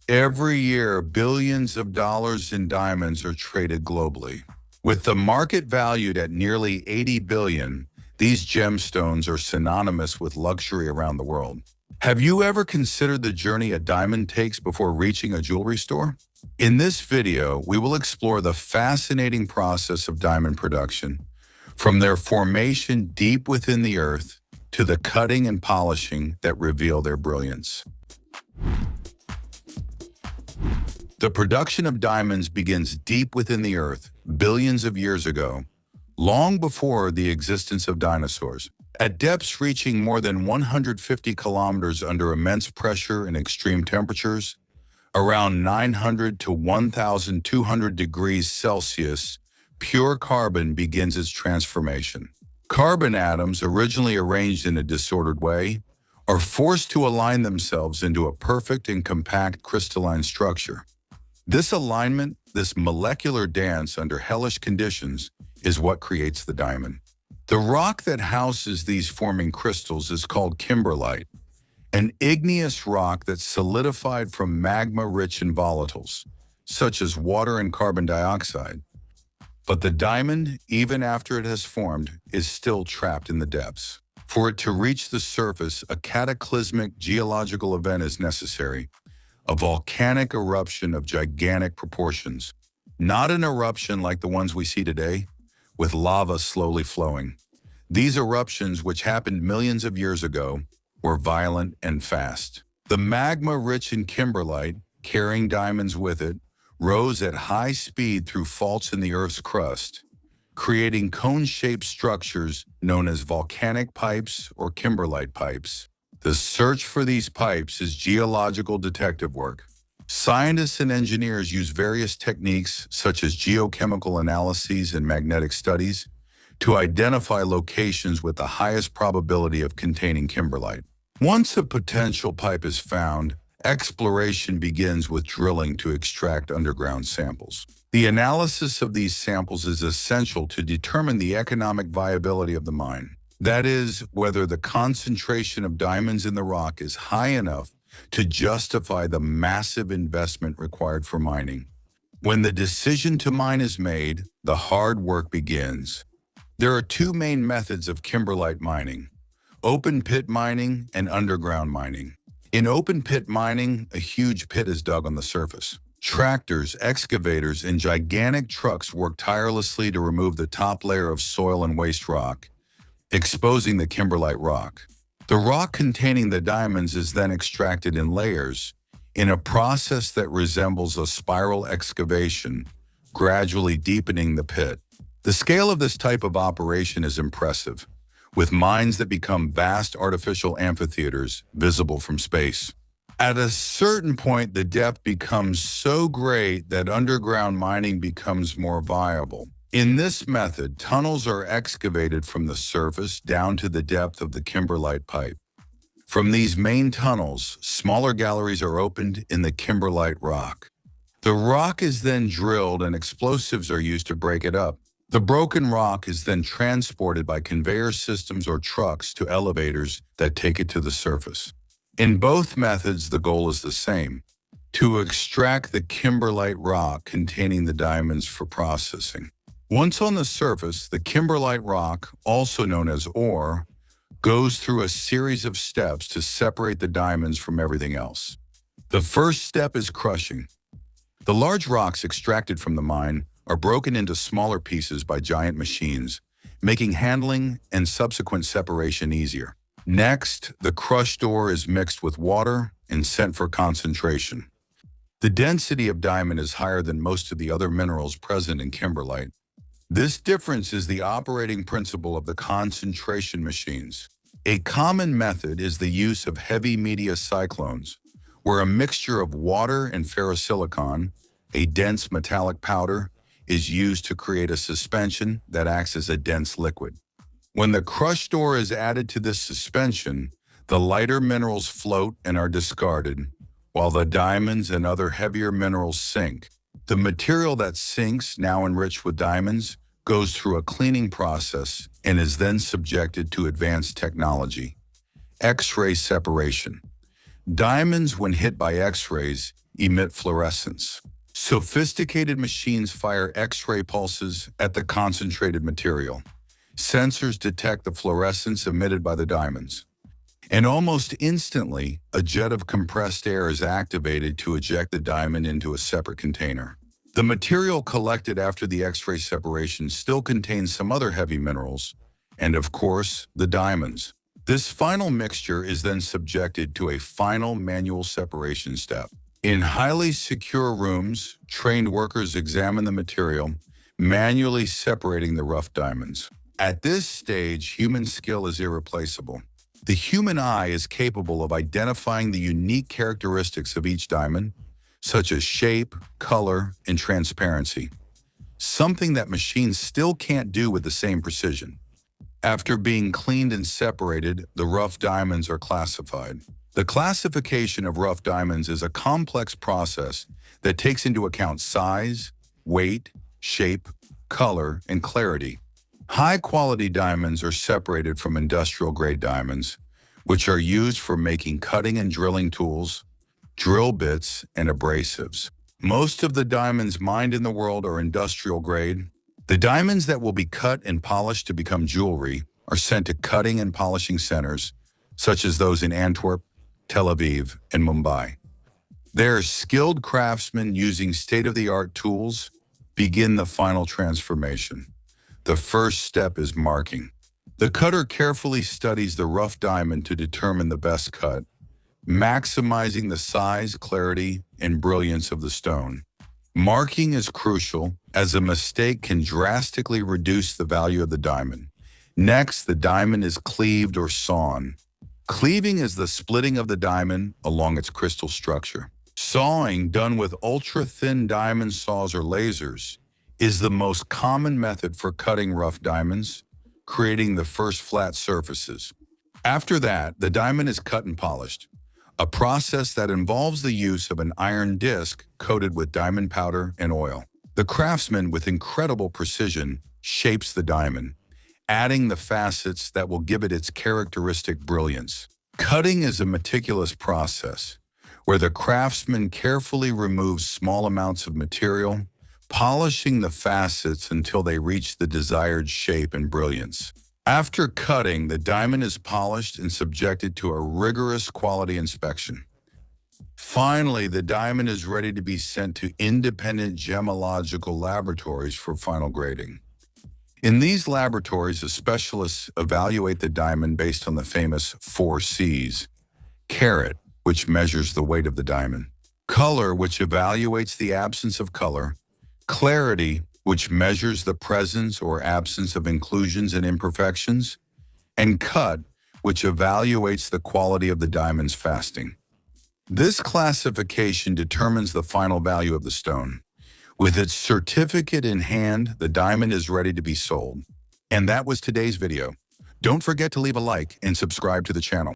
Every year, billions of dollars in diamonds are traded globally. With the market valued at nearly 80 billion, these gemstones are synonymous with luxury around the world. Have you ever considered the journey a diamond takes before reaching a jewelry store? In this video, we will explore the fascinating process of diamond production, from their formation deep within the earth to the cutting and polishing that reveal their brilliance. The production of diamonds begins deep within the earth, billions of years ago, long before the existence of dinosaurs. At depths reaching more than 150 kilometers under immense pressure and extreme temperatures, around 900 to 1,200 degrees Celsius, pure carbon begins its transformation. Carbon atoms, originally arranged in a disordered way, are forced to align themselves into a perfect and compact crystalline structure. This alignment, this molecular dance under hellish conditions, is what creates the diamond. The rock that houses these forming crystals is called Kimberlite, an igneous rock that's solidified from magma rich in volatiles, such as water and carbon dioxide. But the diamond, even after it has formed, is still trapped in the depths. For it to reach the surface, a cataclysmic geological event is necessary, a volcanic eruption of gigantic proportions. Not an eruption like the ones we see today, with lava slowly flowing. These eruptions, which happened millions of years ago, were violent and fast. The magma rich in kimberlite, carrying diamonds with it, rose at high speed through faults in the Earth's crust, creating cone-shaped structures known as volcanic pipes or kimberlite pipes. The search for these pipes is geological detective work. Scientists and engineers use various techniques such as geochemical analyses and magnetic studies to identify locations with the highest probability of containing kimberlite. Once a potential pipe is found, exploration begins with drilling to extract underground samples. The analysis of these samples is essential to determine the economic viability of the mine. That is, whether the concentration of diamonds in the rock is high enough to justify the massive investment required for mining. When the decision to mine is made, the hard work begins. There are two main methods of kimberlite mining: open pit mining and underground mining. In open pit mining, a huge pit is dug on the surface. Tractors, excavators, and gigantic trucks work tirelessly to remove the top layer of soil and waste rock, exposing the kimberlite rock. The rock containing the diamonds is then extracted in layers, in a process that resembles a spiral excavation, gradually deepening the pit. The scale of this type of operation is impressive, with mines that become vast artificial amphitheaters visible from space. At a certain point, the depth becomes so great that underground mining becomes more viable. In this method, tunnels are excavated from the surface down to the depth of the kimberlite pipe. From these main tunnels, smaller galleries are opened in the kimberlite rock. The rock is then drilled and explosives are used to break it up. The broken rock is then transported by conveyor systems or trucks to elevators that take it to the surface. In both methods, the goal is the same: to extract the kimberlite rock containing the diamonds for processing. Once on the surface, the kimberlite rock, also known as ore, goes through a series of steps to separate the diamonds from everything else. The first step is crushing. The large rocks extracted from the mine are broken into smaller pieces by giant machines, making handling and subsequent separation easier. Next, the crushed ore is mixed with water and sent for concentration. The density of diamond is higher than most of the other minerals present in kimberlite. This difference is the operating principle of the concentration machines. A common method is the use of heavy media cyclones, where a mixture of water and ferrosilicon, a dense metallic powder, is used to create a suspension that acts as a dense liquid. When the crushed ore is added to this suspension, the lighter minerals float and are discarded, while the diamonds and other heavier minerals sink. The material that sinks, now enriched with diamonds, goes through a cleaning process and is then subjected to advanced technology: X-ray separation. Diamonds, when hit by X-rays, emit fluorescence. Sophisticated machines fire X-ray pulses at the concentrated material. Sensors detect the fluorescence emitted by the diamonds. And almost instantly, a jet of compressed air is activated to eject the diamond into a separate container. The material collected after the X-ray separation still contains some other heavy minerals, and of course, the diamonds. This final mixture is then subjected to a final manual separation step. In highly secure rooms, trained workers examine the material, manually separating the rough diamonds. At this stage, human skill is irreplaceable. The human eye is capable of identifying the unique characteristics of each diamond, such as shape, color, and transparency, something that machines still can't do with the same precision. After being cleaned and separated, the rough diamonds are classified. The classification of rough diamonds is a complex process that takes into account size, weight, shape, color, and clarity. High-quality diamonds are separated from industrial-grade diamonds, which are used for making cutting and drilling tools, drill bits, and abrasives. Most of the diamonds mined in the world are industrial-grade. The diamonds that will be cut and polished to become jewelry are sent to cutting and polishing centers, such as those in Antwerp, Tel Aviv, and Mumbai. There, skilled craftsmen using state-of-the-art tools begin the final transformation. The first step is marking. The cutter carefully studies the rough diamond to determine the best cut, maximizing the size, clarity, and brilliance of the stone. Marking is crucial, as a mistake can drastically reduce the value of the diamond. Next, the diamond is cleaved or sawn. Cleaving is the splitting of the diamond along its crystal structure. Sawing, done with ultra-thin diamond saws or lasers, is the most common method for cutting rough diamonds, creating the first flat surfaces. After that, the diamond is cut and polished, a process that involves the use of an iron disc coated with diamond powder and oil. The craftsman, with incredible precision, shapes the diamond, adding the facets that will give it its characteristic brilliance. Cutting is a meticulous process, where the craftsman carefully removes small amounts of material, polishing the facets until they reach the desired shape and brilliance. After cutting, the diamond is polished and subjected to a rigorous quality inspection. Finally, the diamond is ready to be sent to independent gemological laboratories for final grading. In these laboratories, the specialists evaluate the diamond based on the famous 4 C's. Carat, which measures the weight of the diamond. Color, which evaluates the absence of color. Clarity, which measures the presence or absence of inclusions and imperfections. And cut, which evaluates the quality of the diamond's fasting. This classification determines the final value of the stone. With its certificate in hand, the diamond is ready to be sold. And that was today's video. Don't forget to leave a like and subscribe to the channel.